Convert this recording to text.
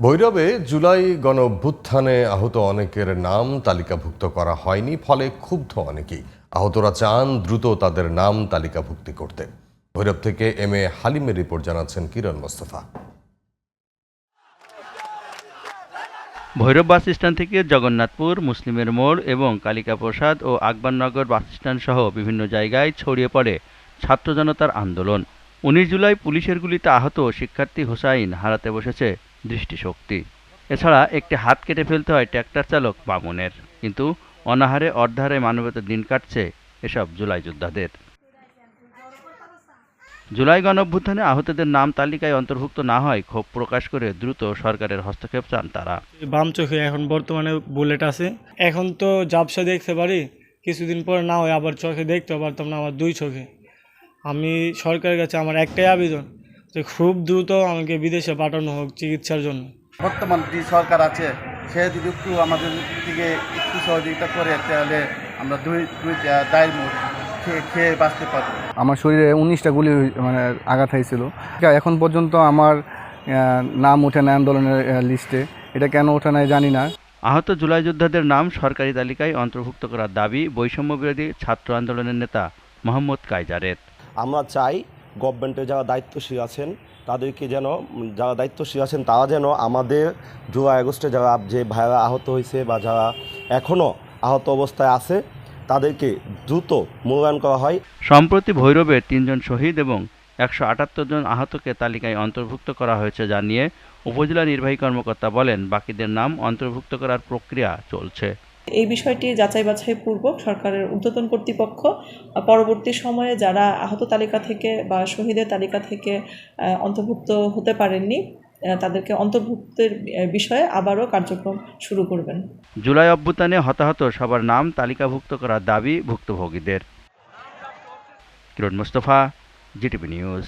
ভৈরবে জুলাই গণঅভ্যুত্থানে আহত অনেকের নাম তালিকাভুক্ত করা হয়নি, ফলে ক্ষুব্ধ অনেকেই। আহতরা চান দ্রুত তাদের নাম তালিকাভুক্তি করতে। ভৈরব থেকে এম এ হালিমের রিপোর্ট জানাচ্ছেন কিরণ মোস্তফা। ভৈরব বাস স্ট্যান্ড থেকে জগন্নাথপুর, মুসলিমের মোড় এবং কালিকা প্রসাদ ও আকবরনগর বাস স্ট্যান্ড সহ বিভিন্ন জায়গায় ছড়িয়ে পড়ে ছাত্র জনতার আন্দোলন। ১৯ জুলাই পুলিশের গুলিতে আহত শিক্ষার্থী হোসাইন হারাতে বসেছে দৃষ্টিশক্তি। এছাড়া একটি হাত কেটে ফেলতে হয় ট্রাক্টর চালক মামুনের। কিন্তু অনাহারে অর্ধাহারে মানবতার দিন কাটছে এসব জুলাই যোদ্ধাদের। জুলাই গণঅভ্যুত্থানে আহতদের নাম তালিকায় অন্তর্ভুক্ত না হয় ক্ষোভ প্রকাশ করে দ্রুত সরকারের হস্তক্ষেপ চান তারা। বাম চোখে এখন বর্তমানে বুলেট আছে, এখন তো ঝাপসা দেখতে পারি, কিছুদিন পর না হয় আবার চোখে দেখতে পারতাম না, আমার দুই চোখে। আমি সরকারের কাছে আমার একটাই আবেদন যে খুব দ্রুত আমাকে বিদেশে পাঠানো হোক চিকিৎসার জন্য। বর্তমান যে সরকার আছে সে যদি একটু আমাদের দিকে একটু সহযোগিতা করে তাহলে আমরা দুই দায়ের মুখ খেয়ে বাঁচতে পারবো। আমার শরীরে 19টা গুলি আঘাত হয়েছিল। এখন পর্যন্ত আমার নাম ওঠে না আন্দোলনের লিস্টে, এটা কেন ওঠে না জানি না। আহত জুলাই যোদ্ধাদের নাম সরকারি তালিকায় অন্তর্ভুক্ত করার দাবি বৈষম্য বিরোধী ছাত্র আন্দোলনের নেতা মোহাম্মদ কাইজারের। আমরা চাই গভর্নমেন্টে যারা দায়িত্বশীল আছেন তাদেরকে যেন যারা দায়িত্বশীল আছেন তারা যেন আমাদের জুলাই আগস্টে যারা যে ভাইরা আহত হয়েছে বা যারা এখনও আহত অবস্থায় আছে তাদেরকে দ্রুত মূল্যায়ন করা হয়। সম্প্রতি ভৈরবের ৩ জন শহীদ এবং ১৭৮ জন আহতকে তালিকায় অন্তর্ভুক্ত করা হয়েছে জানিয়ে উপজেলা নির্বাহী কর্মকর্তা বলেন, বাকিদের নাম অন্তর্ভুক্ত করার প্রক্রিয়া চলছে। এই বিষয়টি যাচাই বাছাই পূর্বক সরকারের ঊর্ধ্বতন কর্তৃপক্ষ পরবর্তী সময়ে যারা আহত তালিকা থেকে বা শহীদের তালিকা থেকে অন্তর্ভুক্ত হতে পারেননি তাদেরকে অন্তর্ভুক্তের বিষয়ে আবারও কার্যক্রম শুরু করবেন। জুলাই অভ্যুত্থানে হতাহত সবার নাম তালিকাভুক্ত করার দাবি ভুক্তভোগীদের। কিরণ মোস্তফা, জিটিভি নিউজ।